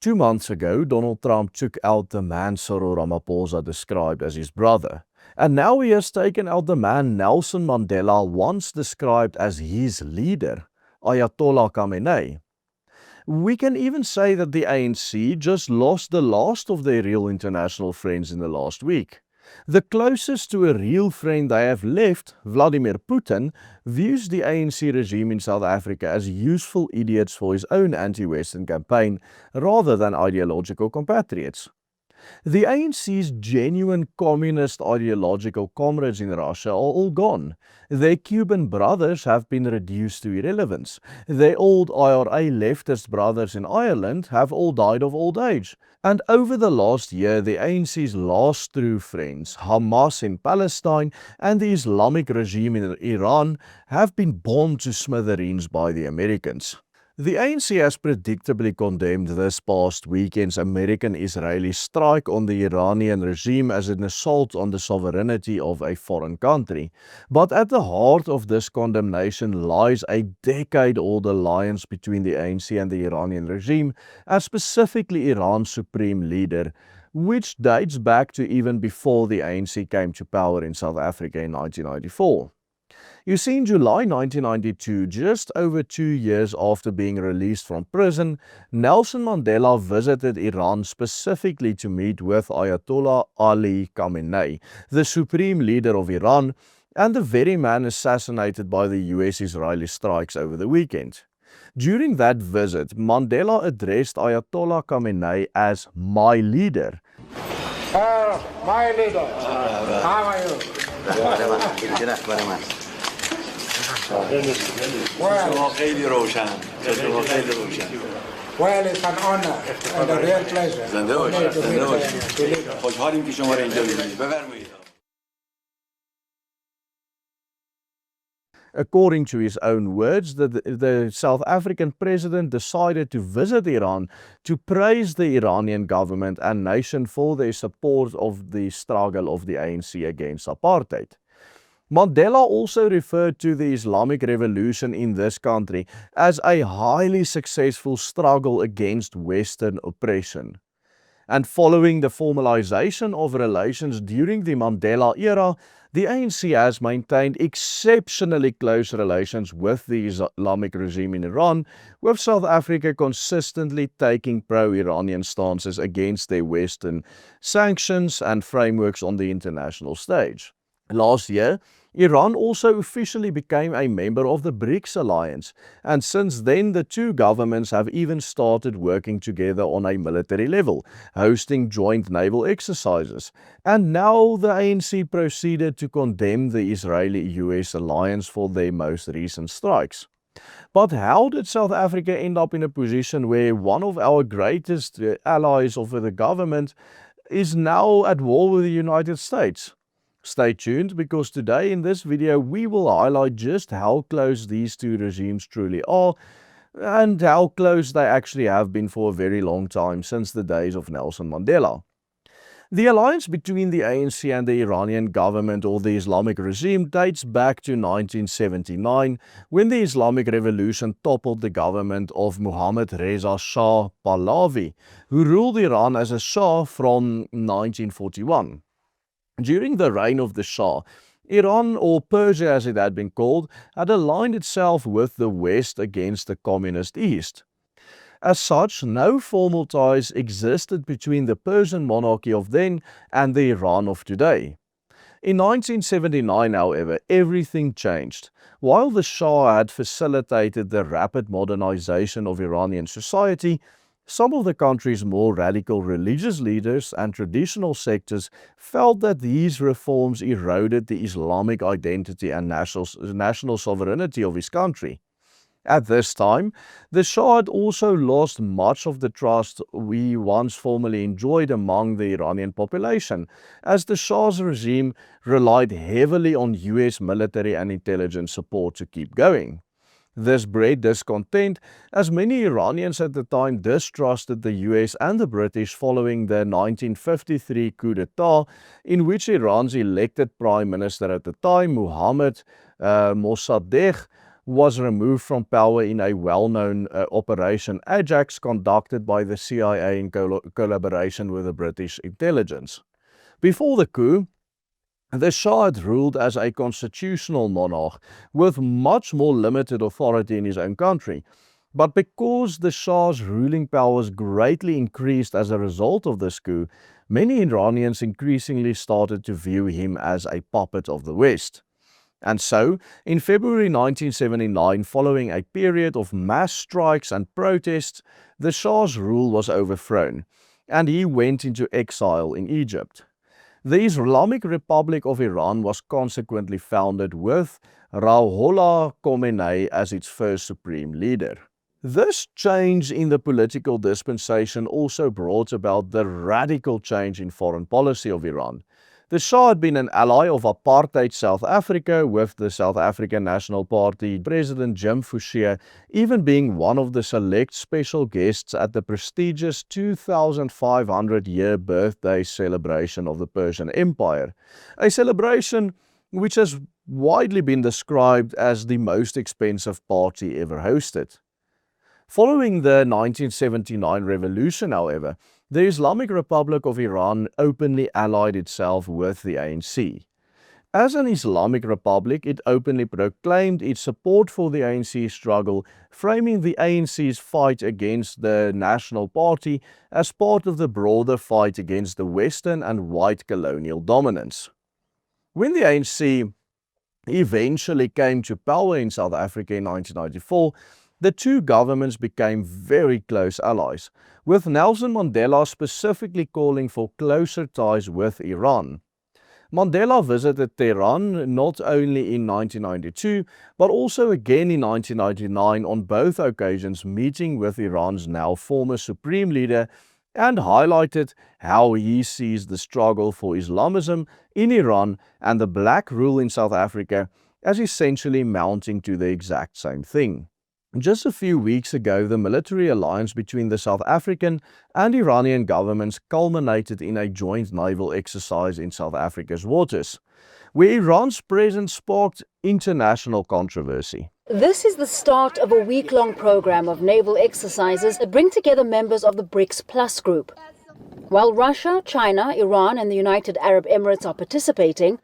2 months ago, Donald Trump took out the man Cyril Ramaphosa described as his brother. And now he has taken out the man Nelson Mandela, once described as his leader, Ayatollah Khamenei. We can even say that the ANC just lost the last of their real international friends in the last week. The closest to a real friend they have left, Vladimir Putin, views the ANC regime in South Africa as useful idiots for his own anti-Western campaign rather than ideological compatriots. The ANC's genuine communist ideological comrades in Russia are all gone. Their Cuban brothers have been reduced to irrelevance. Their old IRA leftist brothers in Ireland have all died of old age. And over the last year, the ANC's last true friends, Hamas in Palestine and the Islamic regime in Iran, have been bombed to smithereens by the Americans. The ANC has predictably condemned this past weekend's American-Israeli strike on the Iranian regime as an assault on the sovereignty of a foreign country. But at the heart of this condemnation lies a decade-old alliance between the ANC and the Iranian regime, and specifically Iran's supreme leader, which dates back to even before the ANC came to power in South Africa in 1994. You see, in July 1992, just over 2 years after being released from prison, Nelson Mandela visited Iran specifically to meet with Ayatollah Ali Khamenei, the supreme leader of Iran, and the very man assassinated by the US-Israeli strikes over the weekend. During that visit, Mandela addressed Ayatollah Khamenei as "my leader." My leader, how are you? Well, it's an honor and a real pleasure for me to meet the leader. According to his own words, the South African president decided to visit Iran to praise the Iranian government and nation for their support of the struggle of the ANC against apartheid. Mandela also referred to the Islamic Revolution in this country as a highly successful struggle against Western oppression. And following the formalization of relations during the Mandela era, the ANC has maintained exceptionally close relations with the Islamic regime in Iran, with South Africa consistently taking pro-Iranian stances against their Western sanctions and frameworks on the international stage. Last year, Iran also officially became a member of the BRICS alliance, and since then the two governments have even started working together on a military level, hosting joint naval exercises. And now the ANC proceeded to condemn the Israeli-US alliance for their most recent strikes. But how did South Africa end up in a position where one of our greatest allies of the government is now at war with the United States? Stay tuned, because today in this video we will highlight just how close these two regimes truly are and how close they actually have been for a very long time, since the days of Nelson Mandela. The alliance between the ANC and the Iranian government or the Islamic regime dates back to 1979, when the Islamic Revolution toppled the government of Mohammad Reza Shah Pahlavi, who ruled Iran as a Shah from 1941. During the reign of the Shah, Iran, or Persia as it had been called, had aligned itself with the West against the communist East. As such, no formal ties existed between the Persian monarchy of then and the Iran of today. In 1979, however, everything changed. While the Shah had facilitated the rapid modernization of Iranian society, some of the country's more radical religious leaders and traditional sectors felt that these reforms eroded the Islamic identity and national sovereignty of his country. At this time, the Shah had also lost much of the trust we once formerly enjoyed among the Iranian population, as the Shah's regime relied heavily on US military and intelligence support to keep going. This bred discontent, as many Iranians at the time distrusted the US and the British following the 1953 coup d'etat, in which Iran's elected Prime Minister at the time, Mohammad Mossadegh, was removed from power in a well-known Operation Ajax conducted by the CIA in collaboration with the British intelligence. Before the coup, the Shah had ruled as a constitutional monarch with much more limited authority in his own country. But because the Shah's ruling powers greatly increased as a result of this coup, many Iranians increasingly started to view him as a puppet of the West. And so, in February 1979, following a period of mass strikes and protests, the Shah's rule was overthrown, and he went into exile in Egypt. The Islamic Republic of Iran was consequently founded with Ruhollah Khomeini as its first supreme leader. This change in the political dispensation also brought about the radical change in foreign policy of Iran. The Shah had been an ally of apartheid South Africa, with the South African National Party President Jim Fouché even being one of the select special guests at the prestigious 2,500-year birthday celebration of the Persian Empire, a celebration which has widely been described as the most expensive party ever hosted. Following the 1979 revolution, however, the Islamic Republic of Iran openly allied itself with the ANC. As an Islamic republic, it openly proclaimed its support for the ANC struggle, framing the ANC's fight against the National Party as part of the broader fight against the Western and white colonial dominance. When the ANC eventually came to power in South Africa in 1994, the two governments became very close allies, with Nelson Mandela specifically calling for closer ties with Iran. Mandela visited Tehran not only in 1992, but also again in 1999 on both occasions, meeting with Iran's now former supreme leader, and highlighted how he sees the struggle for Islamism in Iran and the black rule in South Africa as essentially mounting to the exact same thing. Just a few weeks ago, the military alliance between the South African and Iranian governments culminated in a joint naval exercise in South Africa's waters, where Iran's presence sparked international controversy. This is the start of a week-long program of naval exercises that bring together members of the BRICS Plus group. While Russia, China, Iran and the United Arab Emirates are participating,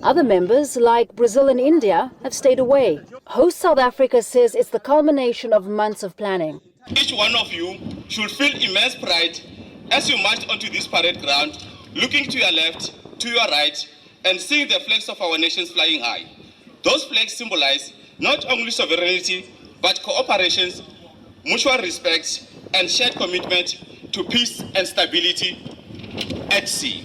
other members, like Brazil and India, have stayed away. Host South Africa says it's the culmination of months of planning. Each one of you should feel immense pride as you march onto this parade ground, looking to your left, to your right, and seeing the flags of our nations flying high. Those flags symbolize not only sovereignty, but cooperation, mutual respect, and shared commitment to peace and stability at sea.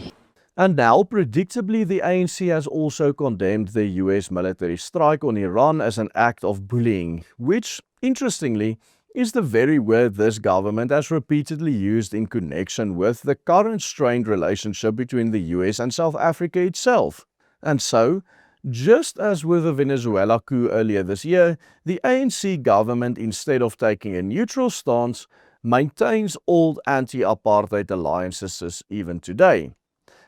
And now, predictably, the ANC has also condemned the US military strike on Iran as an act of bullying, which, interestingly, is the very word this government has repeatedly used in connection with the current strained relationship between the US and South Africa itself. And so, just as with the Venezuela coup earlier this year, the ANC government, instead of taking a neutral stance, maintains old anti-apartheid alliances even today,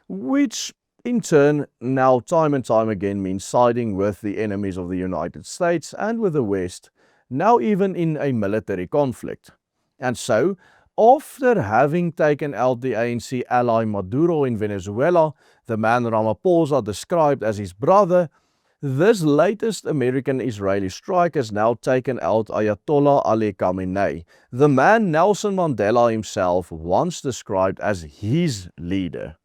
which in turn now time and time again means siding with the enemies of the United States and with the West, now even in a military conflict. And so, after having taken out the ANC ally Maduro in Venezuela, the man Ramaphosa described as his brother, this latest American-Israeli strike has now taken out Ayatollah Ali Khamenei, the man Nelson Mandela himself once described as his leader.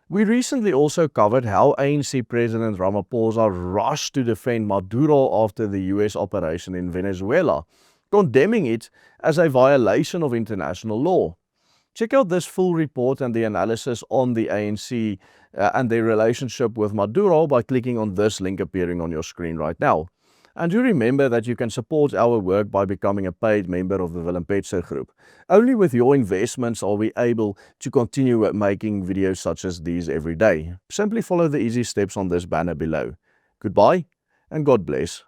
We recently also covered how ANC President Ramaphosa rushed to defend Maduro after the US operation in Venezuela, condemning it as a violation of international law. Check out this full report and the analysis on the ANC and their relationship with Maduro by clicking on this link appearing on your screen right now. And do remember that you can support our work by becoming a paid member of the Willem Petzer Group. Only with your investments are we able to continue making videos such as these every day. Simply follow the easy steps on this banner below. Goodbye and God bless.